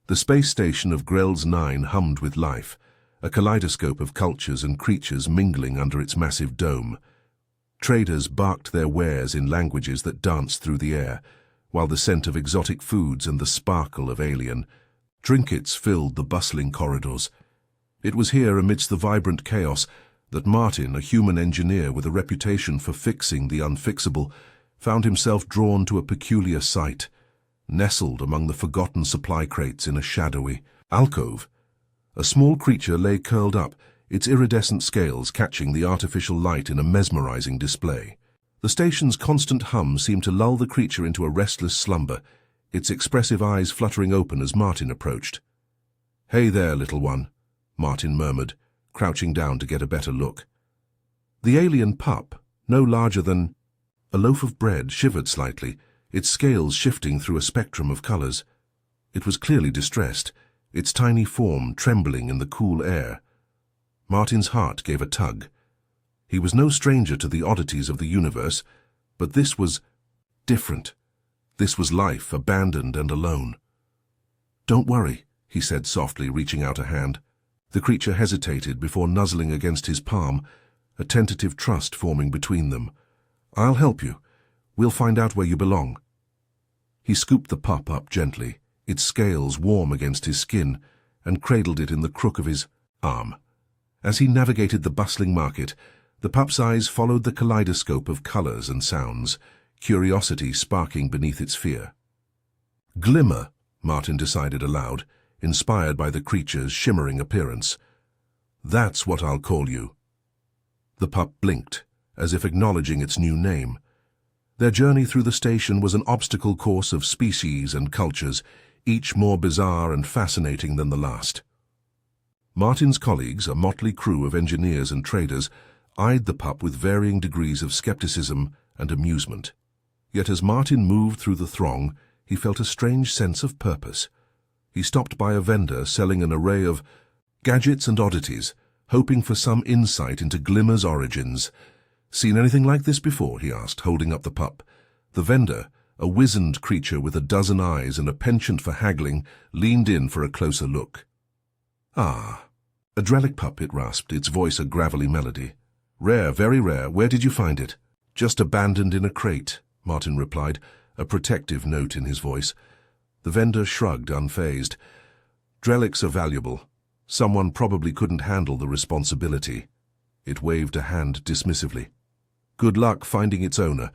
The space station of Grel's 9 hummed with life, a kaleidoscope of cultures and creatures mingling under its massive dome. Traders barked their wares in languages that danced through the air, while the scent of exotic foods and the sparkle of alien trinkets filled the bustling corridors. It was here, amidst the vibrant chaos, that Martin, a human engineer with a reputation for fixing the unfixable, found himself drawn to a peculiar sight. Nestled among the forgotten supply crates in a shadowy alcove, a small creature lay curled up, its iridescent scales catching the artificial light in a mesmerizing display. The station's constant hum seemed to lull the creature into a restless slumber, its expressive eyes fluttering open as Martin approached. "Hey there, little one," Martin murmured, crouching down to get a better look. The alien pup, no larger than a loaf of bread, shivered slightly, its scales shifting through a spectrum of colors. It was clearly distressed, its tiny form trembling in the cool air. Martin's heart gave a tug. He was no stranger to the oddities of the universe, but this was different. This was life, abandoned and alone. "Don't worry," he said softly, reaching out a hand. The creature hesitated before nuzzling against his palm, a tentative trust forming between them. "I'll help you. We'll find out where you belong." He scooped the pup up gently, its scales warm against his skin, and cradled it in the crook of his arm. As he navigated the bustling market, the pup's eyes followed the kaleidoscope of colors and sounds, curiosity sparking beneath its fear. "Glimmer," Martin decided aloud, inspired by the creature's shimmering appearance. "That's what I'll call you." The pup blinked, as if acknowledging its new name. Their journey through the station was an obstacle course of species and cultures, each more bizarre and fascinating than the last. Martin's colleagues, a motley crew of engineers and traders, eyed the pup with varying degrees of skepticism and amusement. Yet as Martin moved through the throng, he felt a strange sense of purpose. He stopped by a vendor selling an array of gadgets and oddities, hoping for some insight into Glimmer's origins. "Seen anything like this before?" he asked, holding up the pup. The vendor, a wizened creature with a dozen eyes and a penchant for haggling, leaned in for a closer look. "Ah, a Drelic pup," it rasped, its voice a gravelly melody. "Rare, very rare. Where did you find it?" "Just abandoned in a crate," Martin replied, a protective note in his voice. The vendor shrugged, unfazed. "Drelics are valuable. Someone probably couldn't handle the responsibility." It waved a hand dismissively. "Good luck finding its owner."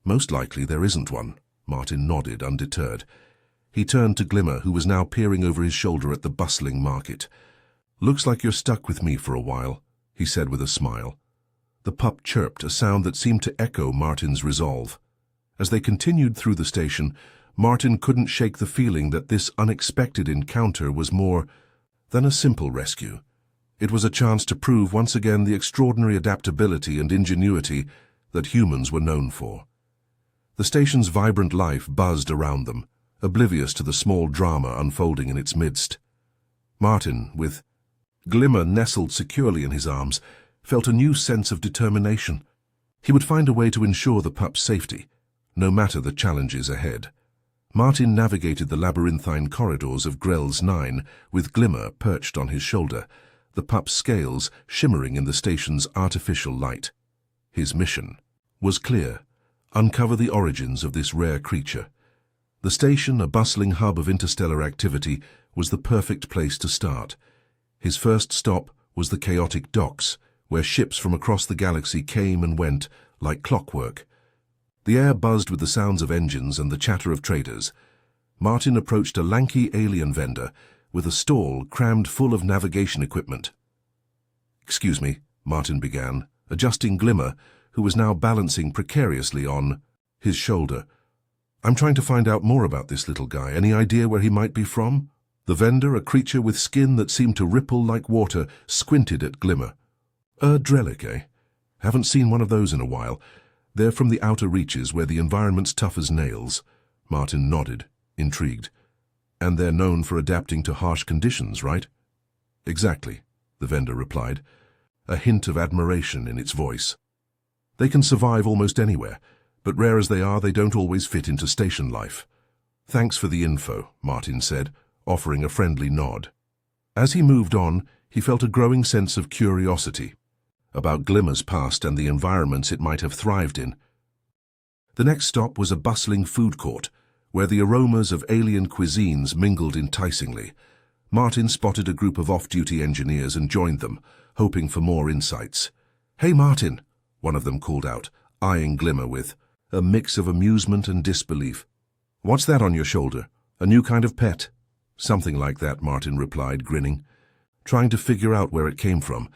"Most likely there isn't one," Martin nodded, undeterred. He turned to Glimmer, who was now peering over his shoulder at the bustling market. "Looks like you're stuck with me for a while," he said with a smile. The pup chirped, a sound that seemed to echo Martin's resolve. As they continued through the station, Martin couldn't shake the feeling that this unexpected encounter was more than a simple rescue. It was a chance to prove once again the extraordinary adaptability and ingenuity that humans were known for. The station's vibrant life buzzed around them, oblivious to the small drama unfolding in its midst. Martin, with Glimmer nestled securely in his arms, felt a new sense of determination. He would find a way to ensure the pup's safety, no matter the challenges ahead. Martin navigated the labyrinthine corridors of Grel's 9, with Glimmer perched on his shoulder, the pup's scales shimmering in the station's artificial light. His mission was clear: uncover the origins of this rare creature. The station, a bustling hub of interstellar activity, was the perfect place to start. His first stop was the chaotic docks, where ships from across the galaxy came and went like clockwork. The air buzzed with the sounds of engines and the chatter of traders. Martin approached a lanky alien vendor with a stall crammed full of navigation equipment. "Excuse me," Martin began, adjusting Glimmer, who was now balancing precariously on his shoulder. "I'm trying to find out more about this little guy. Any idea where he might be from?" The vendor, a creature with skin that seemed to ripple like water, squinted at Glimmer. Drelic, eh? Haven't seen one of those in a while. They're from the outer reaches where the environment's tough as nails." Martin nodded, intrigued. "And they're known for adapting to harsh conditions, right?" "Exactly," the vendor replied, a hint of admiration in its voice. "They can survive almost anywhere, but rare as they are, they don't always fit into station life." "Thanks for the info," Martin said, offering a friendly nod. As he moved on, he felt a growing sense of curiosity about Glimmer's past and the environments it might have thrived in. The next stop was a bustling food court, where the aromas of alien cuisines mingled enticingly. Martin spotted a group of off-duty engineers and joined them, hoping for more insights. "Hey, Martin," one of them called out, eyeing Glimmer with a mix of amusement and disbelief. "What's that on your shoulder? A new kind of pet?" "Something like that," Martin replied, grinning, trying to figure out where it came from.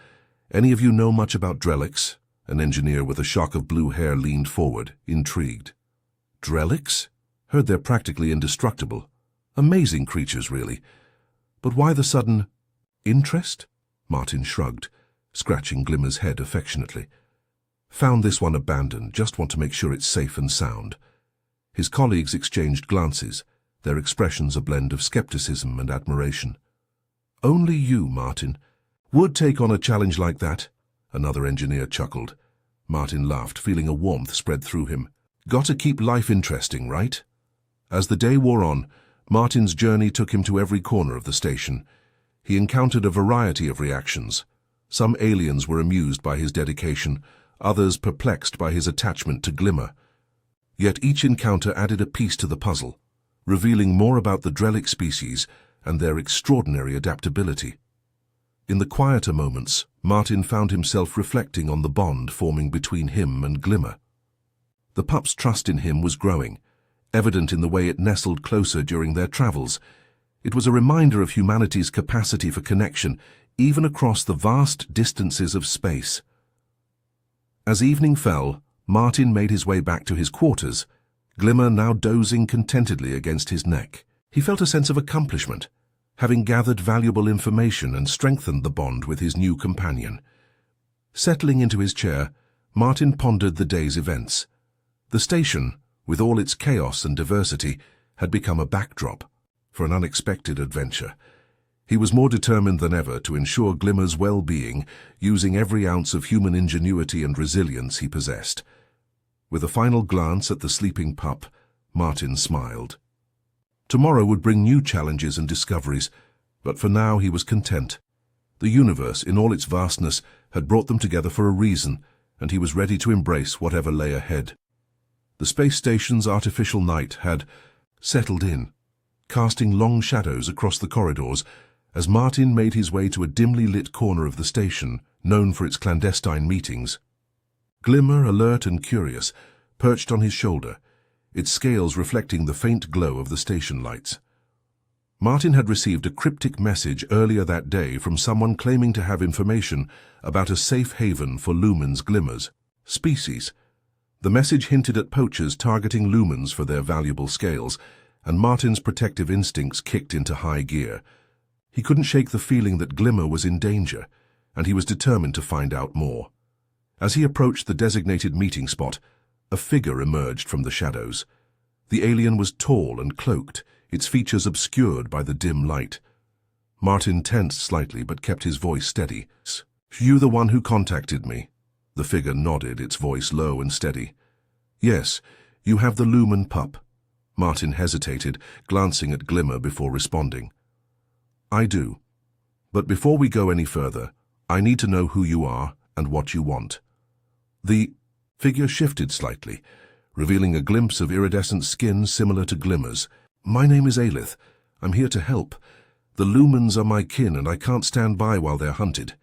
"Any of you know much about Drelix?" An engineer with a shock of blue hair leaned forward, intrigued. "Drelix? Heard they're practically indestructible. Amazing creatures, really. But why the sudden interest?" Martin shrugged, scratching Glimmer's head affectionately. "Found this one abandoned, just want to make sure it's safe and sound." His colleagues exchanged glances, their expressions a blend of skepticism and admiration. "Only you, Martin, would take on a challenge like that?" Another engineer chuckled. Martin laughed, feeling a warmth spread through him. "Gotta keep life interesting, right?" As the day wore on, Martin's journey took him to every corner of the station. He encountered a variety of reactions. Some aliens were amused by his dedication, others perplexed by his attachment to Glimmer. Yet each encounter added a piece to the puzzle, revealing more about the Drelix species and their extraordinary adaptability. In the quieter moments, Martin found himself reflecting on the bond forming between him and Glimmer. The pup's trust in him was growing, evident in the way it nestled closer during their travels. It was a reminder of humanity's capacity for connection, even across the vast distances of space. As evening fell, Martin made his way back to his quarters, Glimmer now dozing contentedly against his neck. He felt a sense of accomplishment, having gathered valuable information and strengthened the bond with his new companion. Settling into his chair, Martin pondered the day's events. The station, with all its chaos and diversity, had become a backdrop for an unexpected adventure. He was more determined than ever to ensure Glimmer's well-being, using every ounce of human ingenuity and resilience he possessed. With a final glance at the sleeping pup, Martin smiled. Tomorrow would bring new challenges and discoveries, but for now he was content. The universe, in all its vastness, had brought them together for a reason, and he was ready to embrace whatever lay ahead. The space station's artificial night had settled in, casting long shadows across the corridors as Martin made his way to a dimly lit corner of the station, known for its clandestine meetings. Glimmer, alert and curious, perched on his shoulder, its scales reflecting the faint glow of the station lights. Martin had received a cryptic message earlier that day from someone claiming to have information about a safe haven for Lumens Glimmers species. The message hinted at poachers targeting Lumens for their valuable scales, and Martin's protective instincts kicked into high gear. He couldn't shake the feeling that Glimmer was in danger, and he was determined to find out more. As he approached the designated meeting spot, a figure emerged from the shadows. The alien was tall and cloaked, its features obscured by the dim light. Martin tensed slightly but kept his voice steady. "You the one who contacted me?" The figure nodded, its voice low and steady. "Yes, you have the Lumen pup." Martin hesitated, glancing at Glimmer before responding. "I do. But before we go any further, I need to know who you are and what you want." The figure shifted slightly, revealing a glimpse of iridescent skin similar to Glimmer's. "My name is Aelith. I'm here to help. The Lumens are my kin, and I can't stand by while they're hunted."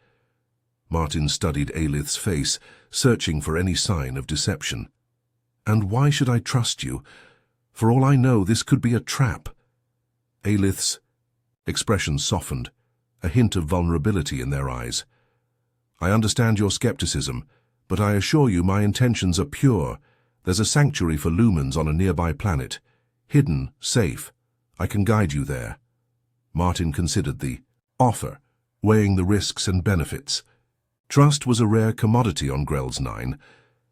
Martin studied Aelith's face, searching for any sign of deception. "And why should I trust you? For all I know, this could be a trap." Aelith's expression softened, a hint of vulnerability in their eyes. "I understand your skepticism, but I assure you my intentions are pure. There's a sanctuary for Lumens on a nearby planet. Hidden, safe. I can guide you there." Martin considered the offer, weighing the risks and benefits. Trust was a rare commodity on Grel's 9,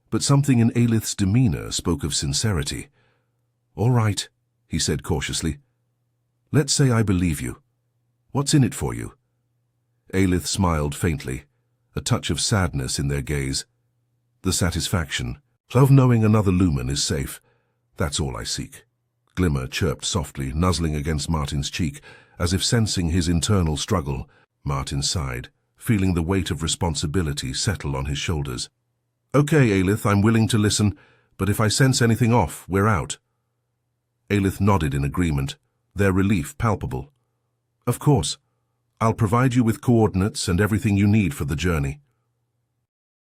but something in Aelith's demeanor spoke of sincerity. "All right," he said cautiously. "Let's say I believe you. What's in it for you?" Aelith smiled faintly, a touch of sadness in their gaze. "The satisfaction of knowing another Lumen is safe. That's all I seek." Glimmer chirped softly, nuzzling against Martin's cheek, As if sensing his internal struggle, Martin sighed, feeling the weight of responsibility settle on his shoulders. "Okay, Aelith, I'm willing to listen, but if I sense anything off, we're out." Aelith nodded in agreement, their relief palpable. "Of course. I'll provide you with coordinates and everything you need for the journey."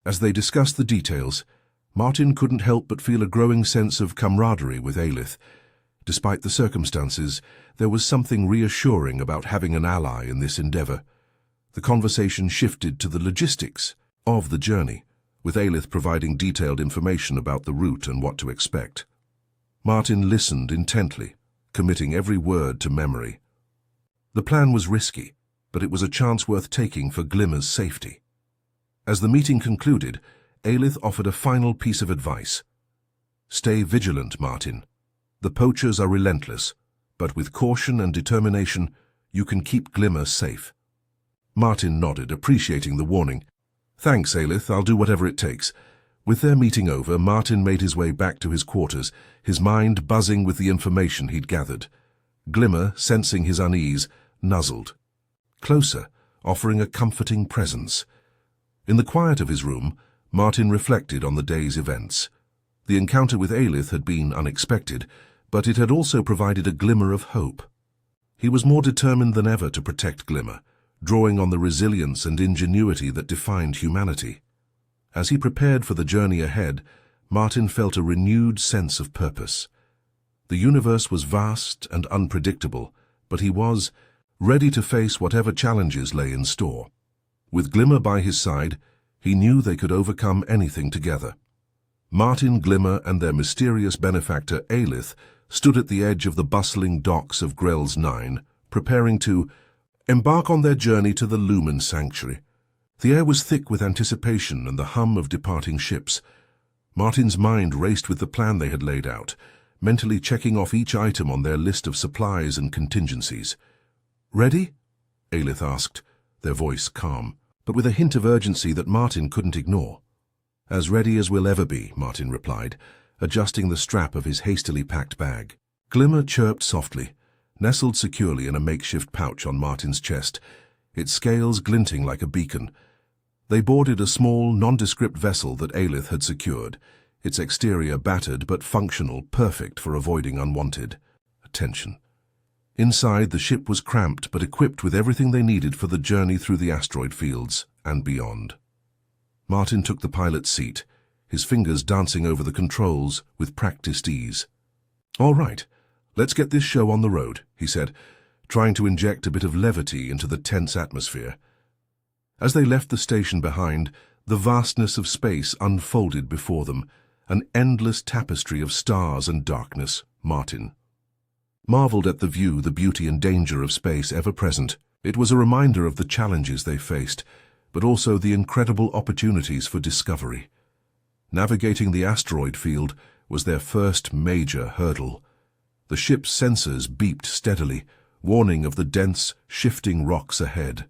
As they discussed the details, Martin couldn't help but feel a growing sense of camaraderie with Aelith. Despite the circumstances, there was something reassuring about having an ally in this endeavor. The conversation shifted to the logistics of the journey, with Aelith providing detailed information about the route and what to expect. Martin listened intently, committing every word to memory. The plan was risky, but it was a chance worth taking for Glimmer's safety. As the meeting concluded, Aelith offered a final piece of advice. "Stay vigilant, Martin. The poachers are relentless, but with caution and determination, you can keep Glimmer safe." Martin nodded, appreciating the warning. "Thanks, Aelith, I'll do whatever it takes." With their meeting over, Martin made his way back to his quarters, his mind buzzing with the information he'd gathered. Glimmer, sensing his unease, nuzzled closer, offering a comforting presence. In the quiet of his room, Martin reflected on the day's events. The encounter with Aelith had been unexpected, but it had also provided a glimmer of hope. He was more determined than ever to protect Glimmer, drawing on the resilience and ingenuity that defined humanity. As he prepared for the journey ahead, Martin felt a renewed sense of purpose. The universe was vast and unpredictable, but he was ready to face whatever challenges lay in store. With Glimmer by his side, he knew they could overcome anything together. Martin, Glimmer, and their mysterious benefactor Aelith stood at the edge of the bustling docks of Grell's 9, preparing to embark on their journey to the Lumens sanctuary. The air was thick with anticipation and the hum of departing ships. Martin's mind raced with the plan they had laid out, mentally checking off each item on their list of supplies and contingencies. "Ready?" Aelith asked, their voice calm, but with a hint of urgency that Martin couldn't ignore. "As ready as we'll ever be," Martin replied, adjusting the strap of his hastily packed bag. Glimmer chirped softly, nestled securely in a makeshift pouch on Martin's chest, its scales glinting like a beacon. They boarded a small, nondescript vessel that Aelith had secured, its exterior battered but functional, perfect for avoiding unwanted attention. Inside, the ship was cramped but equipped with everything they needed for the journey through the asteroid fields and beyond. Martin took the pilot's seat, his fingers dancing over the controls with practiced ease. "All right, let's get this show on the road," he said, trying to inject a bit of levity into the tense atmosphere. As they left the station behind, the vastness of space unfolded before them, an endless tapestry of stars and darkness. Martin marveled at the view, the beauty and danger of space ever present. It was a reminder of the challenges they faced, but also the incredible opportunities for discovery. Navigating the asteroid field was their first major hurdle. The ship's sensors beeped steadily, warning of the dense, shifting rocks ahead.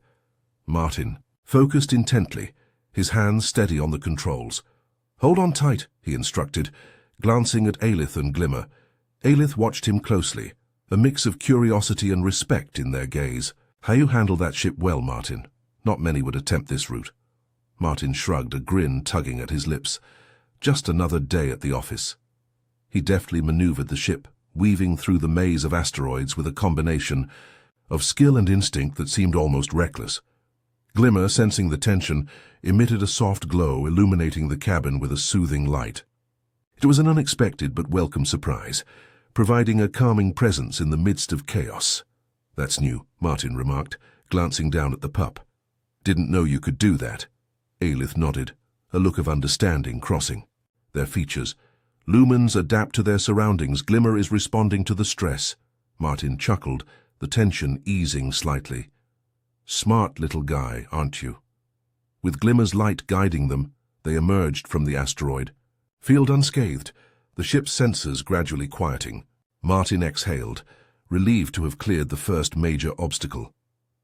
Martin focused intently, his hands steady on the controls. "Hold on tight," he instructed, glancing at Aelith and Glimmer. Aelith watched him closely, a mix of curiosity and respect in their gaze. "How you handle that ship well, Martin. Not many would attempt this route." Martin shrugged, a grin tugging at his lips. Just another day at the office. He deftly maneuvered the ship, weaving through the maze of asteroids with a combination of skill and instinct that seemed almost reckless. Glimmer, sensing the tension, emitted a soft glow, illuminating the cabin with a soothing light. It was an unexpected but welcome surprise, providing a calming presence in the midst of chaos. "That's new," Martin remarked, glancing down at the pup. "Didn't know you could do that." Aelith nodded, a look of understanding crossing their features. "Lumens adapt to their surroundings. Glimmer is responding to the stress." Martin chuckled, the tension easing slightly. "Smart little guy, aren't you?" With Glimmer's light guiding them, they emerged from the asteroid. Field unscathed, the ship's sensors gradually quieting. Martin exhaled, relieved to have cleared the first major obstacle.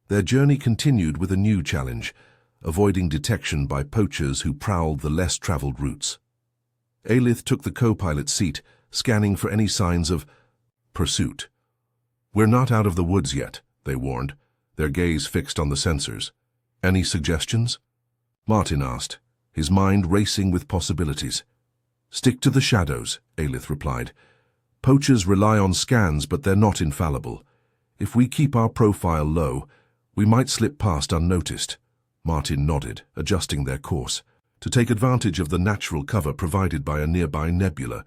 Their journey continued with a new challenge, avoiding detection by poachers who prowled the less-traveled routes. Aelith took the co-pilot's seat, scanning for any signs of pursuit. "We're not out of the woods yet," they warned, their gaze fixed on the sensors. Any suggestions? Martin asked, his mind racing with possibilities. Stick to the shadows, Aelith replied. Poachers rely on scans, but they're not infallible. If we keep our profile low, we might slip past unnoticed. Martin nodded, adjusting their course, to take advantage of the natural cover provided by a nearby nebula.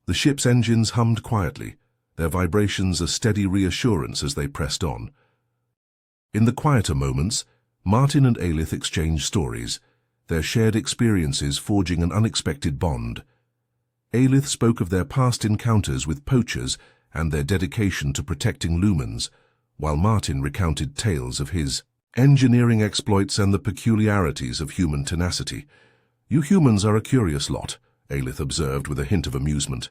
The ship's engines hummed quietly, their vibrations a steady reassurance as they pressed on. In the quieter moments, Martin and Aelith exchanged stories, their shared experiences forging an unexpected bond. Aelith spoke of their past encounters with poachers and their dedication to protecting Lumens, while Martin recounted tales of his engineering exploits and the peculiarities of human tenacity. You humans are a curious lot, Aelith observed with a hint of amusement.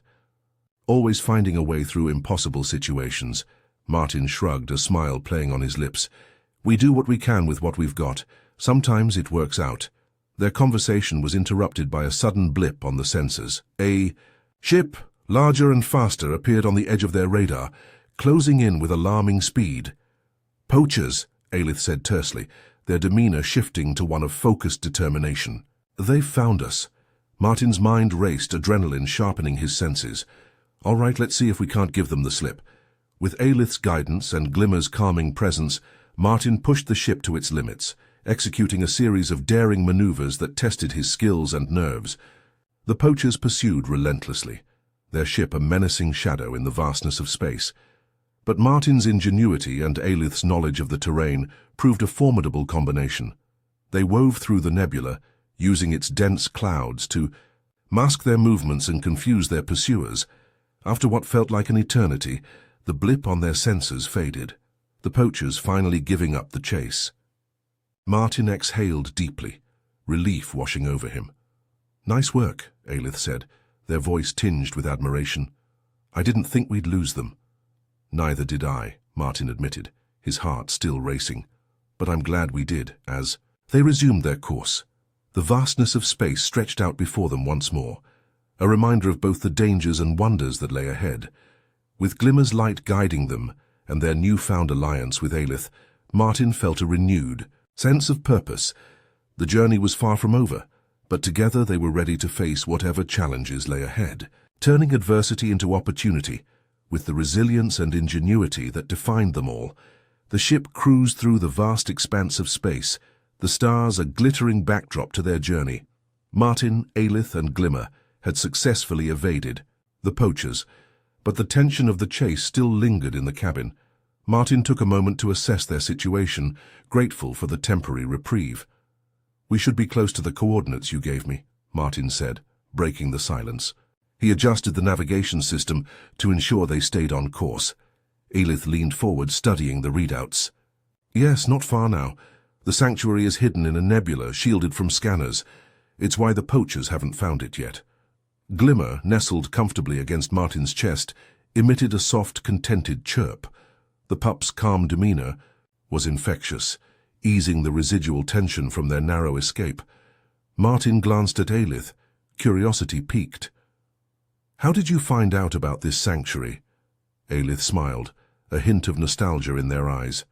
Always finding a way through impossible situations, Martin shrugged, a smile playing on his lips. We do what we can with what we've got. Sometimes it works out. Their conversation was interrupted by a sudden blip on the sensors. A ship, larger and faster, appeared on the edge of their radar, closing in with alarming speed. Poachers, Aelith said tersely, their demeanor shifting to one of focused determination. They've found us. Martin's mind raced, adrenaline sharpening his senses. All right, let's see if we can't give them the slip. With Aelith's guidance and Glimmer's calming presence, Martin pushed the ship to its limits, executing a series of daring maneuvers that tested his skills and nerves. The poachers pursued relentlessly, their ship a menacing shadow in the vastness of space. But Martin's ingenuity and Aelith's knowledge of the terrain proved a formidable combination. They wove through the nebula, using its dense clouds to mask their movements and confuse their pursuers. After what felt like an eternity, the blip on their sensors faded, the poachers finally giving up the chase. Martin exhaled deeply, relief washing over him. Nice work, Aelith said, their voice tinged with admiration. I didn't think we'd lose them. Neither did I, Martin admitted, his heart still racing. But I'm glad we did, as they resumed their course. The vastness of space stretched out before them once more, a reminder of both the dangers and wonders that lay ahead. With Glimmer's light guiding them and their newfound alliance with Aelith, Martin felt a renewed sense of purpose. The journey was far from over, but together they were ready to face whatever challenges lay ahead, turning adversity into opportunity. With the resilience and ingenuity that defined them all, the ship cruised through the vast expanse of space, the stars a glittering backdrop to their journey. Martin, Aelith, and Glimmer had successfully evaded the poachers, but the tension of the chase still lingered in the cabin. Martin took a moment to assess their situation, grateful for the temporary reprieve. We should be close to the coordinates you gave me, Martin said, breaking the silence. He adjusted the navigation system to ensure they stayed on course. Aelith leaned forward, studying the readouts. Yes, not far now. The sanctuary is hidden in a nebula, shielded from scanners. It's why the poachers haven't found it yet. Glimmer, nestled comfortably against Martin's chest, emitted a soft, contented chirp. The pup's calm demeanor was infectious, easing the residual tension from their narrow escape. Martin glanced at Aelith, curiosity piqued. How did you find out about this sanctuary? Aelith smiled, a hint of nostalgia in their eyes.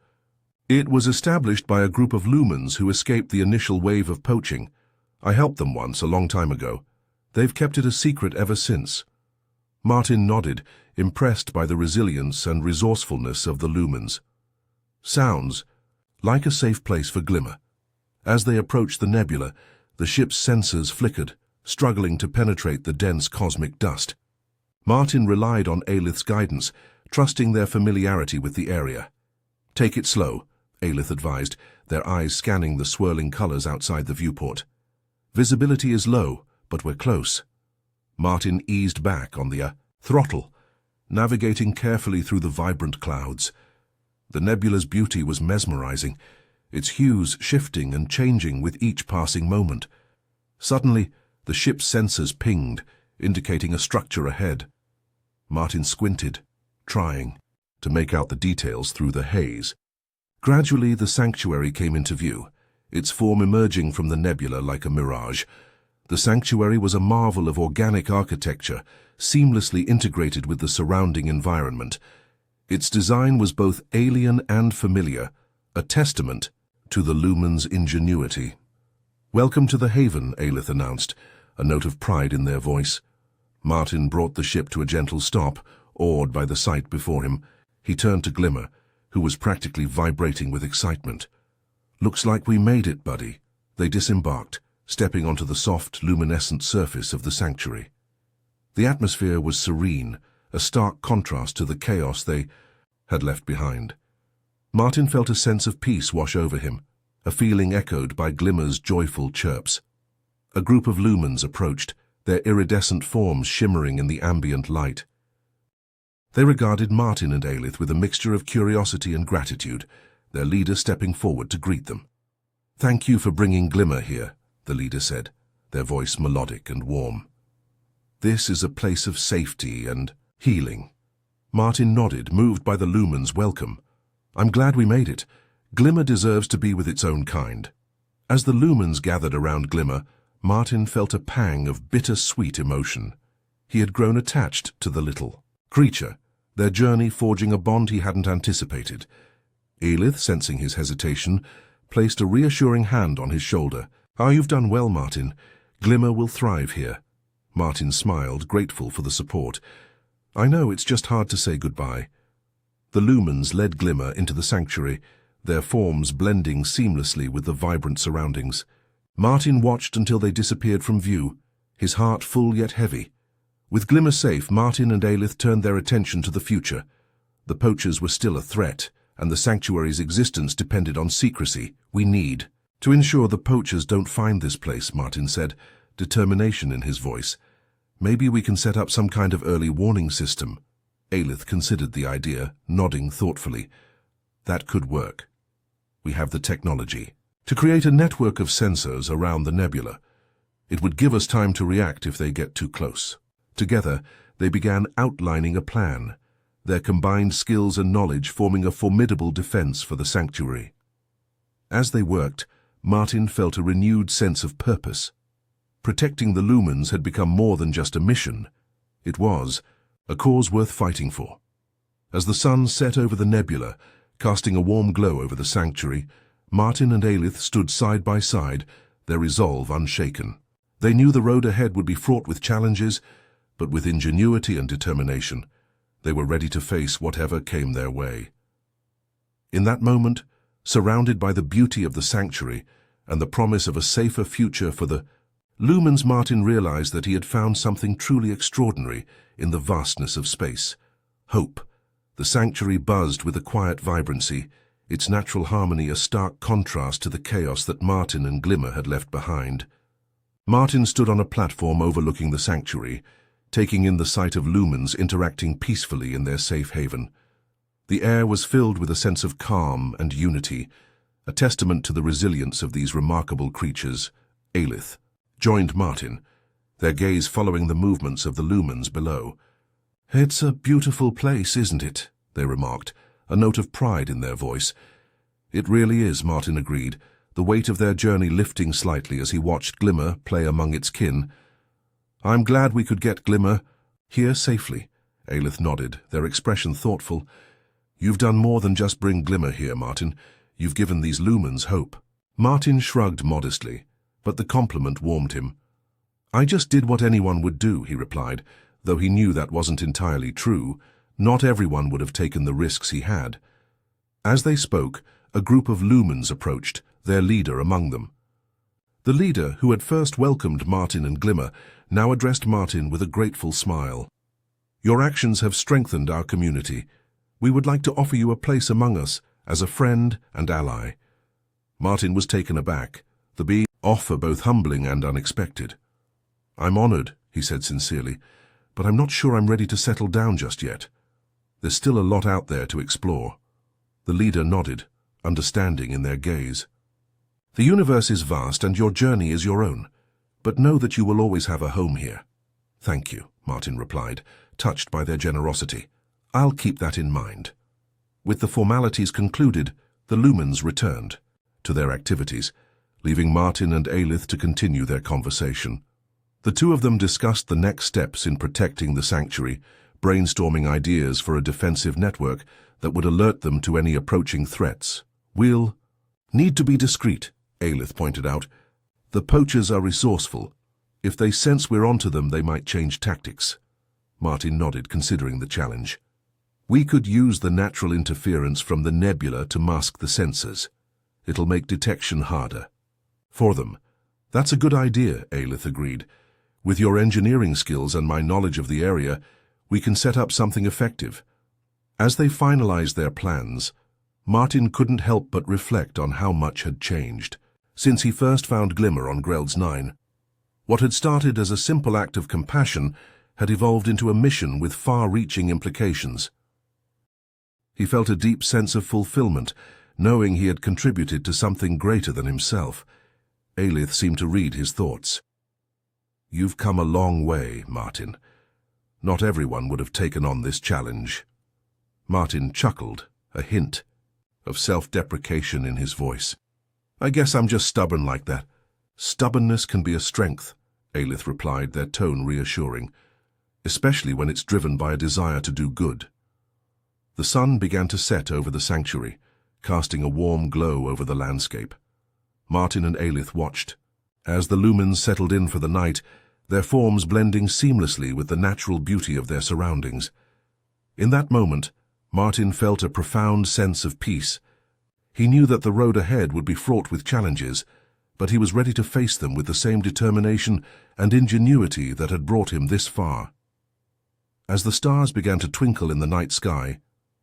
It was established by a group of Lumens who escaped the initial wave of poaching. I helped them once, a long time ago. They've kept it a secret ever since. Martin nodded, impressed by the resilience and resourcefulness of the Lumens. Sounds like a safe place for Glimmer. As they approached the nebula, the ship's sensors flickered, struggling to penetrate the dense cosmic dust. Martin relied on Aelith's guidance, trusting their familiarity with the area. Take it slow, Aelith advised, their eyes scanning the swirling colors outside the viewport. Visibility is low, but we're close. Martin eased back on the throttle, navigating carefully through the vibrant clouds. The nebula's beauty was mesmerizing, its hues shifting and changing with each passing moment. Suddenly, the ship's sensors pinged, indicating a structure ahead. Martin squinted, trying to make out the details through the haze. Gradually, the sanctuary came into view, its form emerging from the nebula like a mirage. The sanctuary was a marvel of organic architecture, seamlessly integrated with the surrounding environment. Its design was both alien and familiar, a testament to the Lumens' ingenuity. "Welcome to the Haven," Aelith announced, a note of pride in their voice. Martin brought the ship to a gentle stop, awed by the sight before him. He turned to Glimmer, who was practically vibrating with excitement. "Looks like we made it, buddy." They disembarked, stepping onto the soft, luminescent surface of the sanctuary. The atmosphere was serene, a stark contrast to the chaos they had left behind. Martin felt a sense of peace wash over him, a feeling echoed by Glimmer's joyful chirps. A group of lumens approached, their iridescent forms shimmering in the ambient light. They regarded Martin and Aelith with a mixture of curiosity and gratitude, their leader stepping forward to greet them. "Thank you for bringing Glimmer here," the leader said, their voice melodic and warm. "This is a place of safety and healing." Martin nodded, moved by the lumens' welcome. "I'm glad we made it. Glimmer deserves to be with its own kind." As the lumens gathered around Glimmer, Martin felt a pang of bitter-sweet emotion. He had grown attached to the little creature, their journey forging a bond he hadn't anticipated. Aelith, sensing his hesitation, placed a reassuring hand on his shoulder. "You've done well, Martin. Glimmer will thrive here." Martin smiled, grateful for the support. "I know, it's just hard to say goodbye." The lumens led Glimmer into the sanctuary, their forms blending seamlessly with the vibrant surroundings. Martin watched until they disappeared from view, his heart full yet heavy. With Glimmer safe, Martin and Aelith turned their attention to the future. The poachers were still a threat, and the sanctuary's existence depended on secrecy. "We need to ensure the poachers don't find this place," Martin said, determination in his voice. "Maybe we can set up some kind of early warning system." Aelith considered the idea, nodding thoughtfully. "That could work. We have the technology to create a network of sensors around the nebula. It would give us time to react if they get too close." Together, they began outlining a plan, their combined skills and knowledge forming a formidable defense for the sanctuary. As they worked, Martin felt a renewed sense of purpose. Protecting the lumens had become more than just a mission. It was a cause worth fighting for. As the sun set over the nebula, casting a warm glow over the sanctuary, Martin and Aelith stood side by side, their resolve unshaken. They knew the road ahead would be fraught with challenges, but with ingenuity and determination, they were ready to face whatever came their way. In that moment, surrounded by the beauty of the sanctuary and the promise of a safer future for the lumens, Martin realized that he had found something truly extraordinary in the vastness of space. Hope. The sanctuary buzzed with a quiet vibrancy, its natural harmony a stark contrast to the chaos that Martin and Glimmer had left behind. Martin stood on a platform overlooking the sanctuary, taking in the sight of lumens interacting peacefully in their safe haven. The air was filled with a sense of calm and unity, a testament to the resilience of these remarkable creatures. Aelith joined Martin, their gaze following the movements of the lumens below. "It's a beautiful place, isn't it?" they remarked, a note of pride in their voice. "It really is," Martin agreed, the weight of their journey lifting slightly as he watched Glimmer play among its kin. "I'm glad we could get Glimmer here safely," Aelith nodded, their expression thoughtful. "You've done more than just bring Glimmer here, Martin. You've given these lumens hope." Martin shrugged modestly, but the compliment warmed him. "I just did what anyone would do," he replied, though he knew that wasn't entirely true. Not everyone would have taken the risks he had. As they spoke, a group of lumens approached, their leader among them. The leader, who had first welcomed Martin and Glimmer, now addressed Martin with a grateful smile. "Your actions have strengthened our community. We would like to offer you a place among us as a friend and ally." Martin was taken aback, the offer both humbling and unexpected. "I'm honored," he said sincerely, "but I'm not sure I'm ready to settle down just yet. There's still a lot out there to explore." The leader nodded, understanding in their gaze. "The universe is vast and your journey is your own, but know that you will always have a home here." "Thank you," Martin replied, touched by their generosity. "I'll keep that in mind." With the formalities concluded, the lumens returned to their activities, leaving Martin and Aelith to continue their conversation. The two of them discussed the next steps in protecting the sanctuary, brainstorming ideas for a defensive network that would alert them to any approaching threats. "We'll need to be discreet," Aelith pointed out. "The poachers are resourceful. If they sense we're onto them, they might change tactics." Martin nodded, considering the challenge. "We could use the natural interference from the nebula to mask the sensors. It'll make detection harder." "For them." "That's a good idea," Aelith agreed. "With your engineering skills and my knowledge of the area, we can set up something effective." As they finalized their plans, Martin couldn't help but reflect on how much had changed since he first found Glimmer on Grel's 9. What had started as a simple act of compassion had evolved into a mission with far-reaching implications. He felt a deep sense of fulfillment, knowing he had contributed to something greater than himself. Aelith seemed to read his thoughts. "You've come a long way, Martin. Not everyone would have taken on this challenge." Martin chuckled, a hint of self-deprecation in his voice. "I guess I'm just stubborn like that." "Stubbornness can be a strength," Aelith replied, their tone reassuring, "especially when it's driven by a desire to do good." The sun began to set over the sanctuary, casting a warm glow over the landscape. Martin and Aelith watched. As the lumens settled in for the night, their forms blending seamlessly with the natural beauty of their surroundings. In that moment, Martin felt a profound sense of peace. He knew that the road ahead would be fraught with challenges, but he was ready to face them with the same determination and ingenuity that had brought him this far. As the stars began to twinkle in the night sky,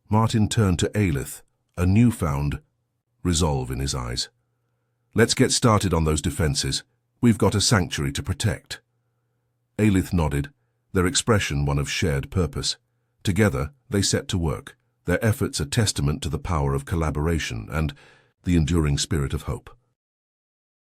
Martin turned to Aelith, a newfound resolve in his eyes. "Let's get started on those defenses. We've got a sanctuary to protect." Aelith nodded, their expression one of shared purpose. Together, they set to work, their efforts a testament to the power of collaboration and the enduring spirit of hope.